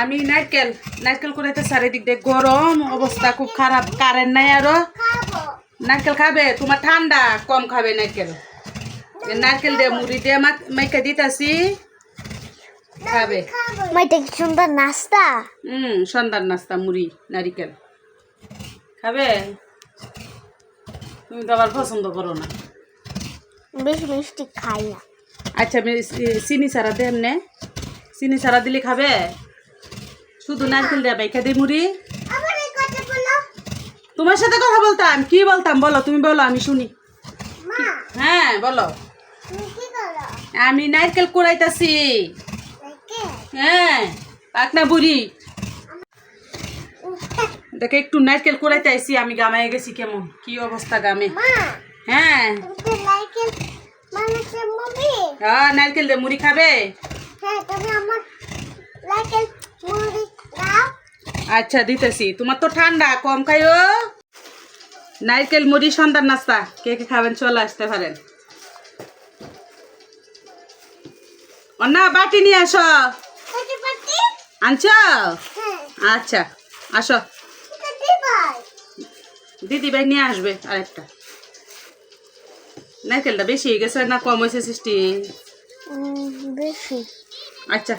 আমি নারকেল নারকেল কুড়াইতে চারিদিক দিয়ে গরম অবস্থা খুব খারাপ, কারেন্ট নাই। আরো নারকেল খাবে? তোমার ঠান্ডা কম খাবে নারকেল। নারকেল দিয়ে মুড়ি দিয়ে মাইকা দিতাছি, খাবে। এটা কি সুন্দর নাস্তা? সন্ধ্যার নাস্তা মুড়ি নারিকেল খাবে। তুমি তো আবার পছন্দ করো না, বেশি মিষ্টি খাই না। আচ্ছা আমি চিনি ছাড়া দেন নে, চিনি ছাড়া দিলে খাবে? শুধু নারকেল দেয়া বাইকা দিই মুড়ি। তোমার সাথে কথা বলতাম, কি বলতাম বলো, তুমি বলো আমি শুনি। হ্যাঁ বলো। আমি নারকেল কুড়াইতাছি। হ্যাঁ পাকনা বুড়ি, দেখে একটু নারকেল কুড়াইতে আইছি। আমি গামায় গেছি, কেমন কি অবস্থা গামে। হ্যাঁ হ্যাঁ নারকেল দিয়ে মুড়ি খাবে। আচ্ছা দিতেছি, তোমার তো ঠান্ডা কম খাইও। নারকেল মুড়ি সন্ধ্যার নাস্তা, কে কে খাবেন চলে আসতে পারেন। না বাটি নিয়ে আসো। আনছো? আচ্ছা আসো, দিদি ভাই নিয়ে আসবে আরেকটা। নারকেলটা বেশি হয়ে গেছে না কম হয়েছে সৃষ্টি? বেশি। আচ্ছা